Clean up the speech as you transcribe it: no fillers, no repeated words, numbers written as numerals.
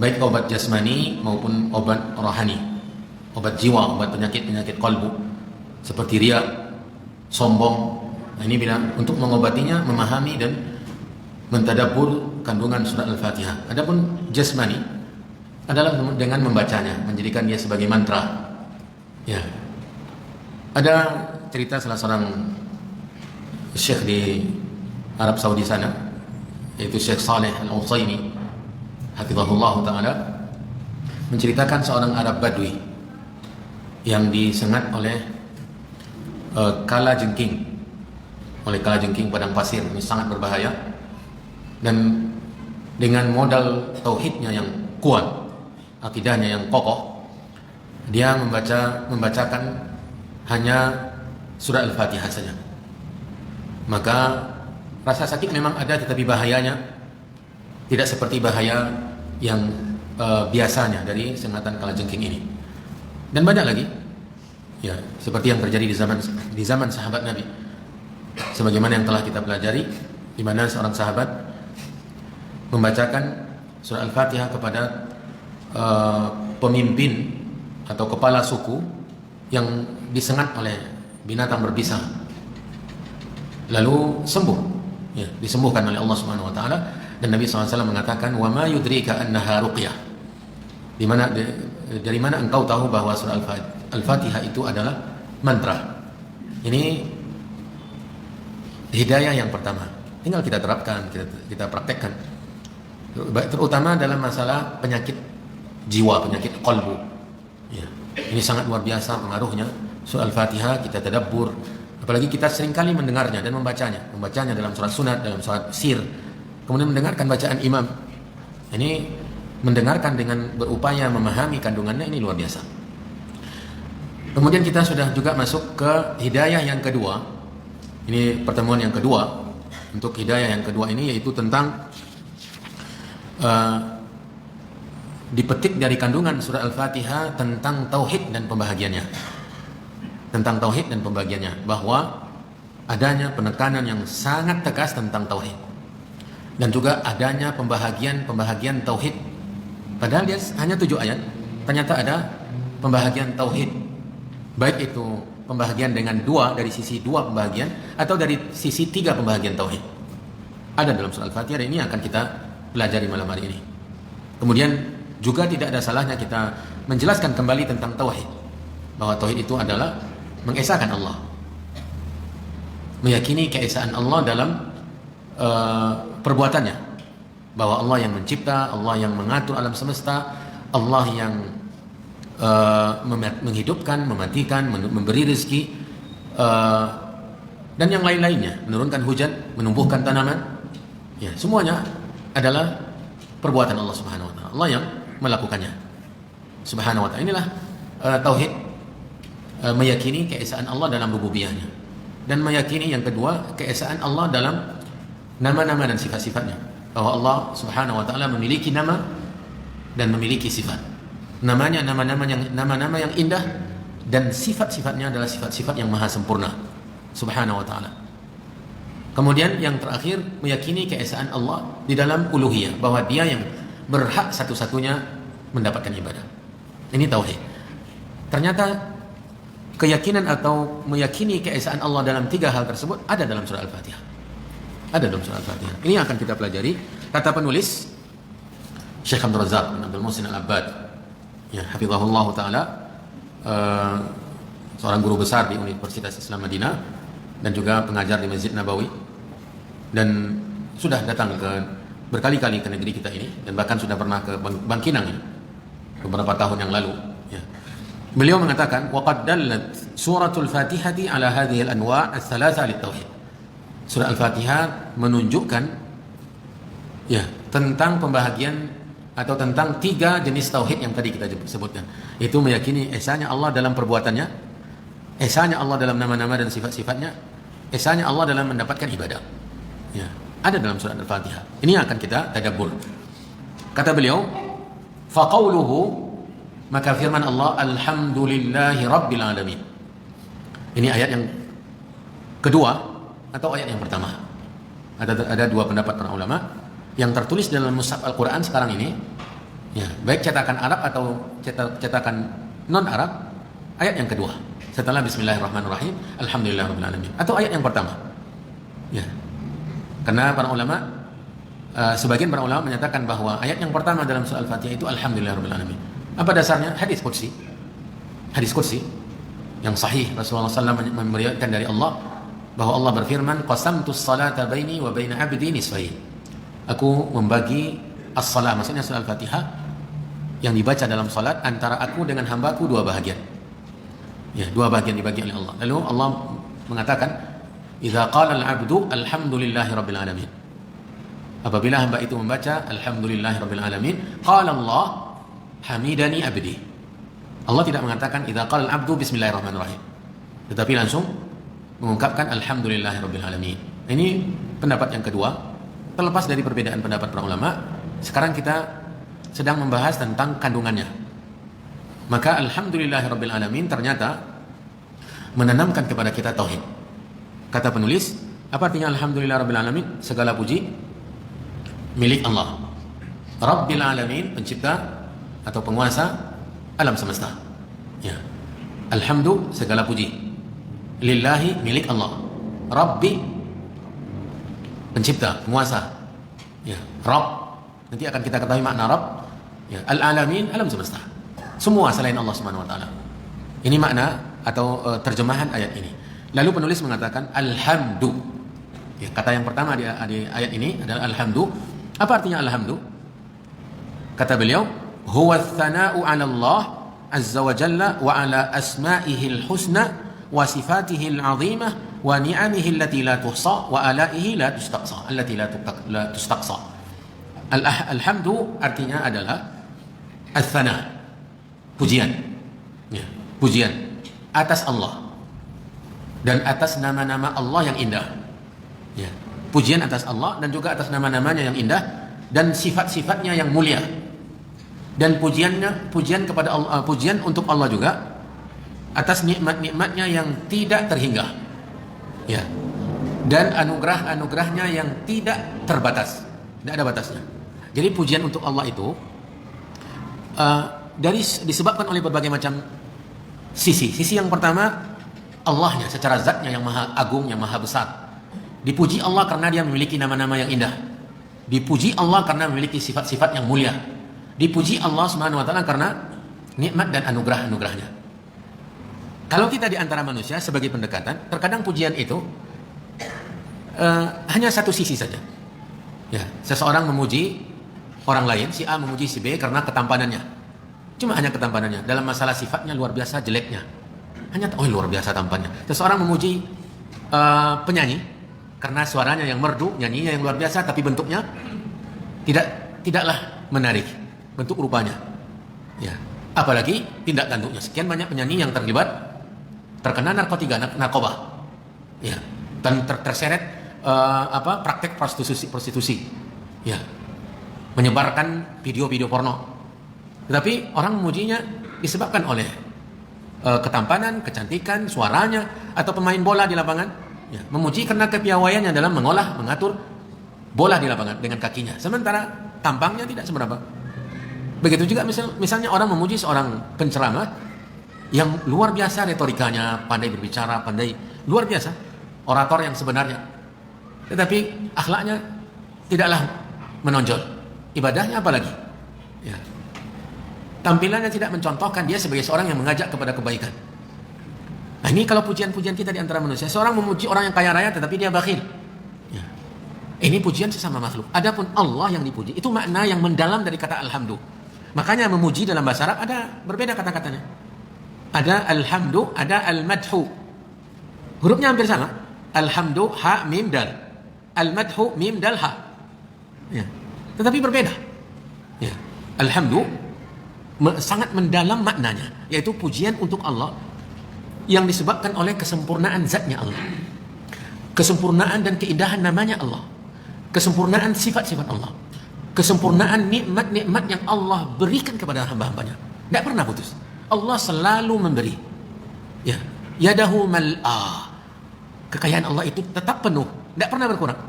baik obat jasmani maupun obat rohani, obat jiwa, obat penyakit-penyakit kalbu seperti riya, sombong. Nah, ini bila untuk mengobatinya memahami dan mentadabbur kandungan surat Al-Fatihah. Adapun jasmani adalah dengan membacanya, menjadikan dia sebagai mantra. Ya. Ada cerita salah seorang syekh di Arab Saudi sana, yaitu Syekh Saleh Al-Utsaimin hafizahullah taala, menceritakan seorang Arab Badui yang disengat oleh kala jengking, padang pasir. Ini sangat berbahaya, dan dengan modal tauhidnya yang kuat, akidahnya yang kokoh, dia membacakan hanya surah Al-Fatihah saja. Maka rasa sakit memang ada, tetapi bahayanya tidak seperti bahaya yang biasanya dari sengatan kalajengking ini. Dan banyak lagi, ya, seperti yang terjadi di zaman sahabat Nabi, sebagaimana yang telah kita pelajari, di mana seorang sahabat membacakan surah Al-Fatihah kepada pemimpin atau kepala suku yang disengat oleh binatang berbisa, lalu sembuh, ya, disembuhkan oleh Allah Subhanahu wa taala. Dan Nabi SAW mengatakan, wa ma yudrika annaha ruqyah, dari mana engkau tahu bahwa surah Al-Fatihah itu adalah mantra. Ini hidayah yang pertama, tinggal kita terapkan, kita praktekkan, terutama dalam masalah penyakit jiwa, penyakit qalbu, ya. Ini sangat luar biasa pengaruhnya surah Al-Fatihah. Kita tadabbur, apalagi kita seringkali mendengarnya dan membacanya dalam surat sunat, dalam surat sir, kemudian mendengarkan bacaan imam. Ini mendengarkan dengan berupaya memahami kandungannya, ini luar biasa. Kemudian kita sudah juga masuk ke hidayah yang kedua. Ini pertemuan yang kedua. Untuk hidayah yang kedua ini yaitu tentang dipetik dari kandungan surah Al-Fatihah tentang tauhid dan pembahagiannya. Tentang tauhid dan pembahagiannya, bahwa adanya penekanan yang sangat tegas tentang tauhid, dan juga adanya pembahagian tauhid. Padahal dia hanya 7 ayat, ternyata ada pembahagian tauhid, baik itu pembahagian dengan dari sisi 2 pembahagian atau dari sisi 3 pembahagian tauhid. Ada dalam surah Al-Fatihah, dan ini akan kita pelajari malam hari ini. Kemudian juga tidak ada salahnya kita menjelaskan kembali tentang tauhid, bahwa tauhid itu adalah mengesahkan Allah, meyakini keesaan Allah dalam perbuatannya, bahwa Allah yang mencipta, Allah yang mengatur alam semesta, Allah yang menghidupkan, mematikan, memberi rezeki, dan yang lain-lainnya, menurunkan hujan, menumbuhkan tanaman, ya, semuanya adalah perbuatan Allah Subhanahu wa taala. Allah yang melakukannya Subhanahu wa taala. Inilah tauhid, meyakini keesaan Allah dalam rububiyahnya, dan meyakini yang kedua keesaan Allah dalam nama-nama dan sifat-sifatnya, bahwa Allah Subhanahu wa taala memiliki nama dan memiliki sifat. Namanya nama-nama yang indah, dan sifat-sifatnya adalah sifat-sifat yang maha sempurna Subhanahu wa taala. Kemudian yang terakhir, meyakini keesaan Allah di dalam uluhiyah, bahwa dia yang berhak satu-satunya mendapatkan ibadah. Ini tauhid. Ternyata keyakinan atau meyakini keesaan Allah dalam 3 hal tersebut ada dalam surah Al-Fatihah. Ada dalam surah Al-Fatihah. Ini akan kita pelajari. Kata penulis Syekh Abdul Razak bin Abdul Muhsin Al-Abbad, ya, hafizahullah taala, seorang guru besar di Universitas Islam Madinah dan juga pengajar di Masjid Nabawi, dan sudah datang berkali-kali ke negeri kita ini, dan bahkan sudah pernah ke Bangkinang ini beberapa tahun yang lalu, ya. Beliau mengatakan, waqad dallat suratul Fatihati ala hadhihi al-anwa' ats-tsalatsa lit-tauhid. Surah Al-Fatihah menunjukkan, ya, tentang pembahagian atau tentang 3 jenis tauhid yang tadi kita sebutkan. Itu meyakini esanya Allah dalam perbuatannya, esanya Allah dalam nama-nama dan sifat-sifatnya, esanya Allah dalam mendapatkan ibadah. Ya, ada dalam surah Al-Fatihah. Ini akan kita tadabbur. Kata beliau, faqauluhu, maka firman Allah, alhamdulillahi rabbil alamin. Ini ayat yang kedua atau ayat yang pertama. Ada 2 pendapat para ulama. Yang tertulis dalam mushaf Al-Quran sekarang ini, Ya, baik cetakan Arab atau cetakan non Arab, ayat yang kedua setelah Bismillahirrahmanirrahim, Alhamdulillahirabbil alamin, atau ayat yang pertama. Ya. Karena para ulama, sebagian para ulama menyatakan bahwa ayat yang pertama dalam surah Al-Fatihah itu Alhamdulillahirabbil alamin. Apa dasarnya? Hadis qudsi. Hadis qudsi yang sahih, Rasulullah SAW meriwayatkan dari Allah bahwa Allah berfirman, qasamtus salata baini wa baina abdi nisfain. Aku membagi as-salat, maksudnya surah Al-Fatihah yang dibaca dalam salat, antara aku dengan hambaku dua bahagian. Ya, dua bahagian dibagi oleh Allah. Lalu Allah mengatakan, idza qala al-'abdu alhamdulillahirabbil alamin. Apabila hamba itu membaca alhamdulillahirabbil alamin, qala Allah hamidani abdi. Allah tidak mengatakan idza qala al-'abdu bismillahirrahmanirrahim, tetapi langsung mengungkapkan alhamdulillahirabbil alamin. Ini pendapat yang kedua, terlepas dari perbedaan pendapat para ulama. Sekarang kita sedang membahas tentang kandungannya. Maka alhamdulillahirabbil alamin ternyata menanamkan kepada kita tauhid. Kata penulis, apa artinya alhamdulillahirabbil alamin? Segala puji milik Allah, Rabbil alamin, pencipta atau penguasa alam semesta. Ya. Alhamdu, segala puji. Lillahi, milik Allah. Rabbi, pencipta, penguasa. Ya, Rabb. Nanti akan kita ketahui makna Rabb. Ya, al-alamin, alam semesta. Semua selain Allah Subhanahu wa taala. Ini makna atau terjemahan ayat ini. Lalu penulis mengatakan alhamdu. Ya, kata yang pertama di ayat ini adalah alhamdu. Apa artinya alhamdu? Kata beliau, huwa tsana'u 'ala Allah azza wa jalla wa 'ala asma'ihil husna wa sifatihil 'azimah wa ni'amihi allati la tuhsa wa alaihi la tustaqsa, allati la tustaqsa. Alhamdu artinya adalah ats-tsana, pujian. Ya, pujian atas Allah dan atas nama-nama Allah yang indah. Ya, pujian atas Allah dan juga atas nama-namanya yang indah dan sifat-sifatnya yang mulia. Dan pujian kepada Allah, pujian untuk Allah juga atas nikmat-nikmatnya yang tidak terhingga. Ya. Dan anugerah-anugerahnya yang tidak terbatas, tidak ada batasnya. Jadi pujian untuk Allah itu disebabkan oleh berbagai macam sisi. Sisi yang pertama, Allahnya secara zatnya yang maha agung, yang maha besar. Dipuji Allah karena dia memiliki nama-nama yang indah. Dipuji Allah karena memiliki sifat-sifat yang mulia. Dipuji Allah Subhanahu wa taala karena nikmat dan anugerah-anugerahnya. Kalau kita di antara manusia sebagai pendekatan, terkadang pujian itu hanya satu sisi saja. Ya, seseorang memuji orang lain, si A memuji si B karena ketampanannya. Cuma hanya ketampanannya. Dalam masalah sifatnya luar biasa jeleknya. Hanya luar biasa tampannya. Seseorang memuji penyanyi karena suaranya yang merdu, nyanyinya yang luar biasa, tapi bentuknya tidaklah menarik, bentuk rupanya. Ya, apalagi tindak tanduknya. Sekian banyak penyanyi yang terkena narkoba. Ya, dan terseret praktek prostitusi. Ya, menyebarkan video-video porno. Tetapi orang memujinya disebabkan oleh ketampanan, kecantikan, suaranya, atau pemain bola di lapangan. Ya, memuji karena kepiawaiannya dalam mengatur bola di lapangan dengan kakinya. Sementara tampangnya tidak seberapa. Begitu juga misalnya orang memuji seorang penceramah yang luar biasa retorikanya, pandai berbicara, pandai luar biasa, orator yang sebenarnya. Tetapi akhlaknya tidaklah menonjol. Ibadahnya apalagi? Ya. Tampilannya tidak mencontohkan dia sebagai seorang yang mengajak kepada kebaikan. Nah, ini kalau pujian-pujian kita di antara manusia, seorang memuji orang yang kaya raya tetapi dia bakhil. Ya. Ini pujian sesama makhluk. Adapun Allah yang dipuji, itu makna yang mendalam dari kata alhamdu. Makanya memuji dalam bahasa Arab ada berbeda kata-katanya. Ada alhamdu, ada al-madhu. Hurufnya hampir sama. Alhamdu, ha, mim, dal. Al-madhu, mim, dal, ha. Ya. Tetapi berbeda. Ya. Alhamdu sangat mendalam maknanya, yaitu pujian untuk Allah yang disebabkan oleh kesempurnaan zatnya Allah, kesempurnaan dan keindahan namanya Allah, kesempurnaan sifat-sifat Allah, kesempurnaan nikmat-nikmat yang Allah berikan kepada hamba-hambanya. Tidak pernah putus. Allah selalu memberi. Ya, yadahu mal'ah. Kekayaan Allah itu tetap penuh, tidak pernah berkurang.